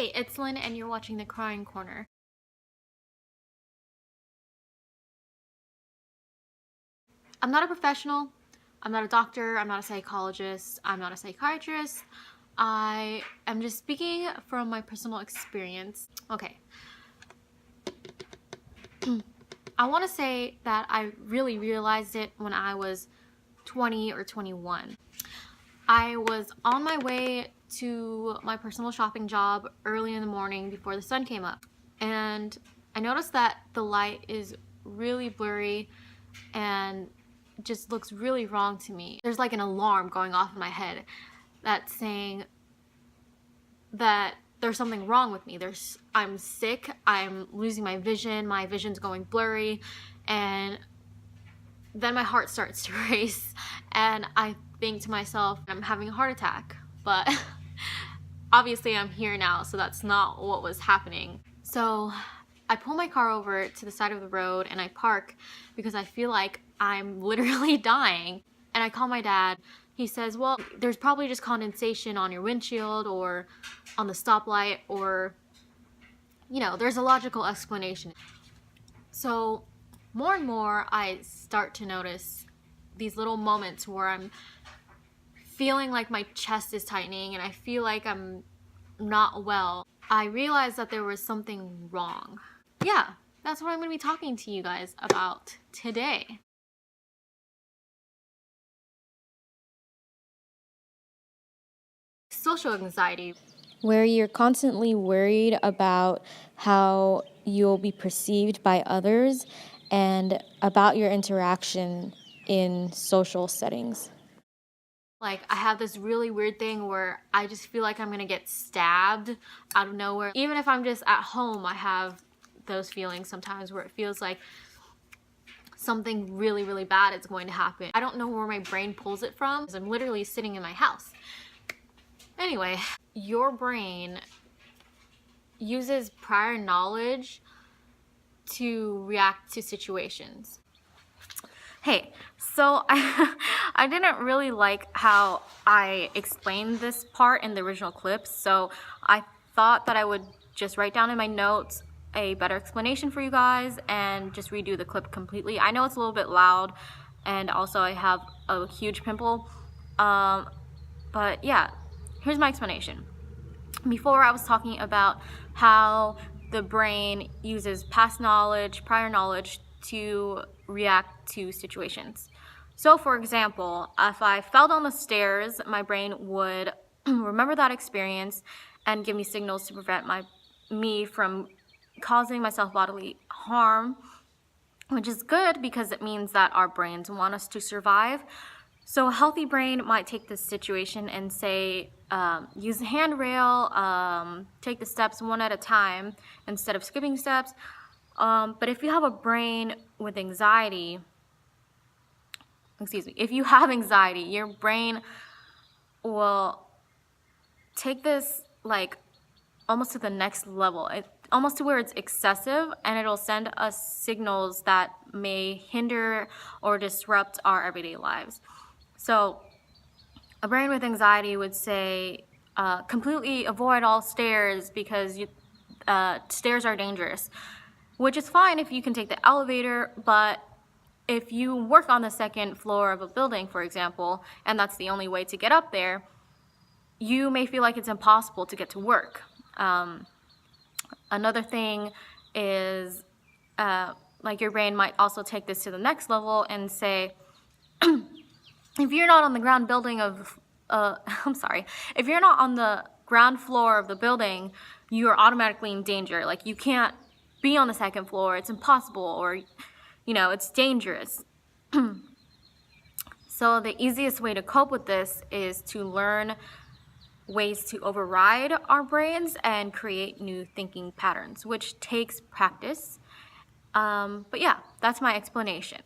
Hey, it's Lynn and you're watching The Crying Corner. I'm not a professional, I'm not a doctor, I'm not a psychologist, I'm not a psychiatrist. I am just speaking from my personal experience. Okay. I want to say that I really realized it when I was 20 or 21. I was on my way to my personal shopping job early in the morning before the sun came up, and I noticed that the light is really blurry and just looks really wrong to me. There's like an alarm going off in my head that's saying that there's something wrong with me. I'm sick, I'm losing my vision's going blurry, and then my heart starts to race and I think to myself, I'm having a heart attack. But obviously I'm here now, so that's not what was happening. So I pull my car over to the side of the road and I park because I feel like I'm literally dying. And I call my dad. He says, well, there's probably just condensation on your windshield or on the stoplight, or, you know, there's a logical explanation. So more and more I start to notice these little moments where I'm feeling like my chest is tightening and I feel like I'm not well. I realized that there was something wrong. Yeah, that's what I'm going to be talking to you guys about today. Social anxiety. Where you're constantly worried about how you'll be perceived by others and about your interaction in social settings. Like, I have this really weird thing where I just feel like I'm gonna get stabbed out of nowhere. Even if I'm just at home, I have those feelings sometimes where it feels like something really, really bad is going to happen. I don't know where my brain pulls it from because I'm literally sitting in my house. Anyway, your brain uses prior knowledge to react to situations. Hey, so I didn't really like how I explained this part in the original clip, so I thought that I would just write down in my notes a better explanation for you guys and just redo the clip completely. I know it's a little bit loud, and also I have a huge pimple, but yeah, here's my explanation. Before I was talking about how the brain uses past knowledge, prior knowledge to react to situations. So for example, if I fell down the stairs, my brain would remember that experience and give me signals to prevent me from causing myself bodily harm, which is good because it means that our brains want us to survive. So a healthy brain might take this situation and say, use the handrail, take the steps one at a time instead of skipping steps. But if you have a brain with anxiety, if you have anxiety, your brain will take this like almost to the next level, almost to where it's excessive, and it'll send us signals that may hinder or disrupt our everyday lives. So a brain with anxiety would say, completely avoid all stairs because stairs are dangerous, which is fine if you can take the elevator, but if you work on the second floor of a building, for example, and that's the only way to get up there, you may feel like it's impossible to get to work. Another thing is, like your brain might also take this to the next level and say, if you're not on the ground building of, if you're not on the ground floor of the building, you are automatically in danger. Like, you can't be on the second floor, it's impossible, or, you know, it's dangerous. So the easiest way to cope with this is to learn ways to override our brains and create new thinking patterns, which takes practice. But yeah, that's my explanation.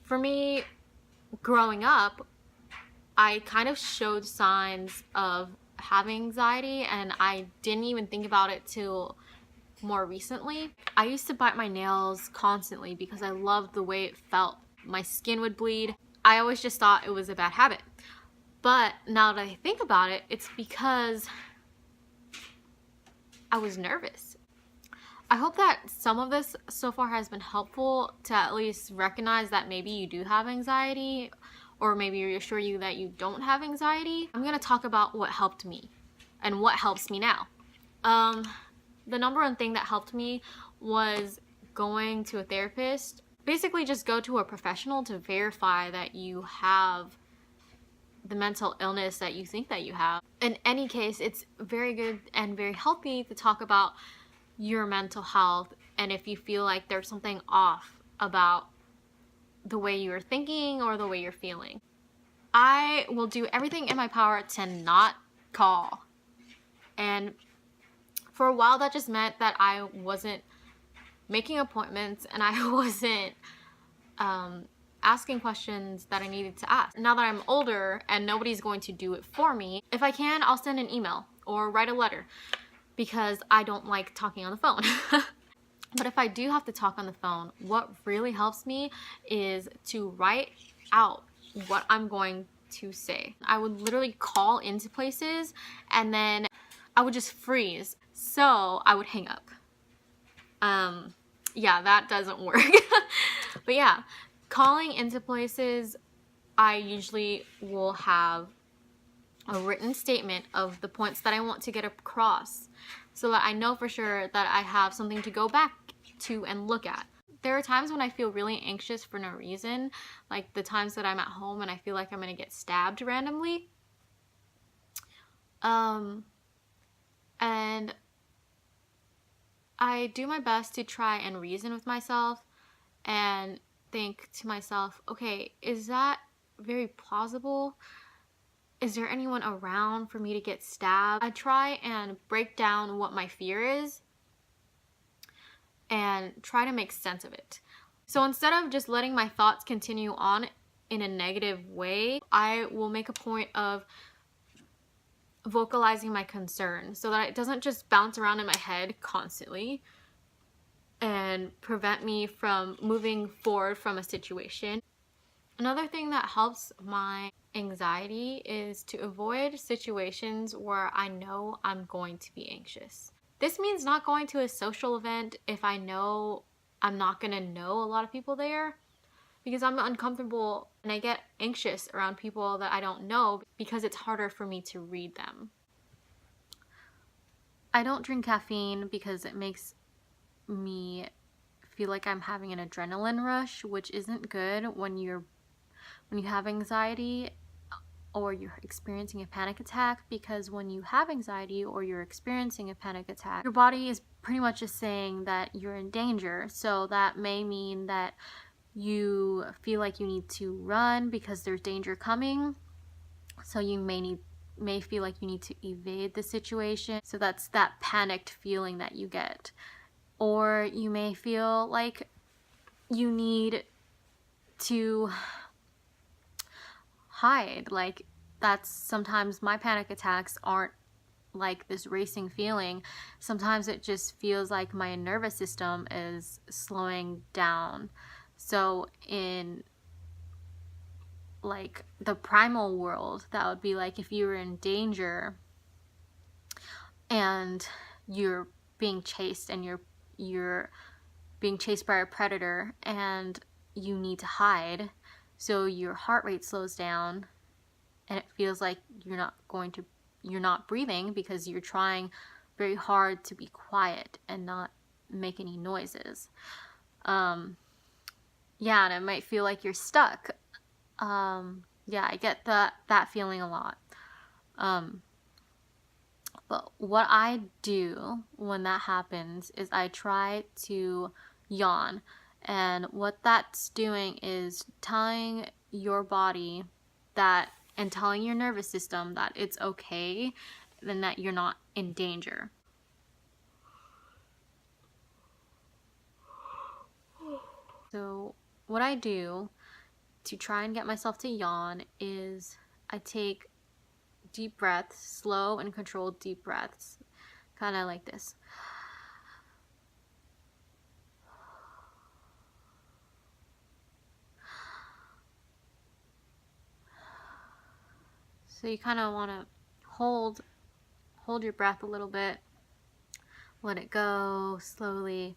For me, growing up, I kind of showed signs of having anxiety, and I didn't even think about it till more recently. I used to bite my nails constantly because I loved the way it felt. My skin would bleed. I always just thought it was a bad habit. But now that I think about it, it's because I was nervous. I hope that some of this so far has been helpful to at least recognize that maybe you do have anxiety, or maybe reassure you that you don't have anxiety. I'm gonna talk about what helped me and what helps me now. The number one thing that helped me was going to a therapist. Basically just go to a professional to verify that you have the mental illness that you think that you have. In any case, it's very good and very healthy to talk about your mental health, and if you feel like there's something off about the way you're thinking or the way you're feeling. I will do everything in my power to not call. And for a while that just meant that I wasn't making appointments and I wasn't asking questions that I needed to ask. Now that I'm older and nobody's going to do it for me, if I can, I'll send an email or write a letter because I don't like talking on the phone. But if I do have to talk on the phone, what really helps me is to write out what I'm going to say. I would literally call into places and then I would just freeze. So I would hang up. Yeah, that doesn't work. But yeah, calling into places, I usually will have a written statement of the points that I want to get across so that I know for sure that I have something to go back to and look at. There are times when I feel really anxious for no reason, like the times that I'm at home and I feel like I'm gonna get stabbed randomly. And I do my best to try and reason with myself and think to myself, okay, is that very plausible? Is there anyone around for me to get stabbed? I try and break down what my fear is and try to make sense of it. So instead of just letting my thoughts continue on in a negative way, I will make a point of vocalizing my concern so that it doesn't just bounce around in my head constantly and prevent me from moving forward from a situation. Another thing that helps my anxiety is to avoid situations where I know I'm going to be anxious. This means not going to a social event if I know I'm not gonna know a lot of people there, because I'm uncomfortable and I get anxious around people that I don't know because it's harder for me to read them. I don't drink caffeine because it makes me feel like I'm having an adrenaline rush, which isn't good when you have anxiety or you're experiencing a panic attack, because when you have anxiety or you're experiencing a panic attack, your body is pretty much just saying that you're in danger. So that may mean that you feel like you need to run because there's danger coming. So you may feel like you need to evade the situation. So that's that panicked feeling that you get. Or you may feel like you need to hide. Like, that's sometimes my panic attacks aren't like this racing feeling. Sometimes it just feels like my nervous system is slowing down. So in like the primal world, that would be like if you were in danger and you're being chased and you're being chased by a predator and you need to hide. So your heart rate slows down and it feels like you're not breathing because you're trying very hard to be quiet and not make any noises. Yeah, and it might feel like you're stuck. Yeah, I get that feeling a lot. But what I do when that happens is I try to yawn. And what that's doing is telling your body that, and telling your nervous system that it's okay and that you're not in danger. So what I do to try and get myself to yawn is I take deep breaths, slow and controlled deep breaths, kind of like this. So you kind of want to hold your breath a little bit, let it go slowly,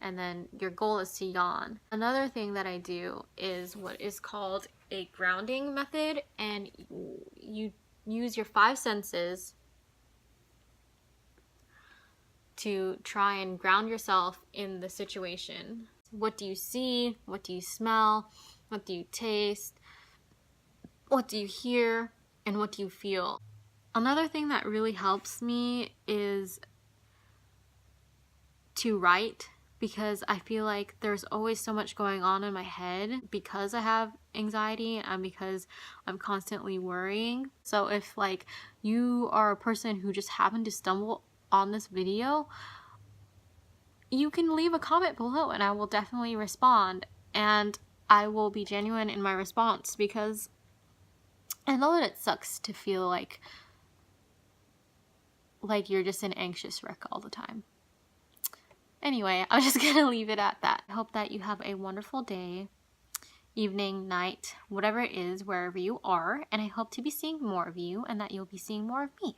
and then your goal is to yawn. Another thing that I do is what is called a grounding method, and you use your 5 senses to try and ground yourself in the situation. What do you see? What do you smell? What do you taste? What do you hear? And what do you feel? Another thing that really helps me is to write, because I feel like there's always so much going on in my head because I have anxiety and because I'm constantly worrying. So if like you are a person who just happened to stumble on this video, you can leave a comment below and I will definitely respond, and I will be genuine in my response, because I know that it sucks to feel like you're just an anxious wreck all the time. Anyway, I'm just gonna leave it at that. I hope that you have a wonderful day, evening, night, whatever it is, wherever you are, and I hope to be seeing more of you and that you'll be seeing more of me.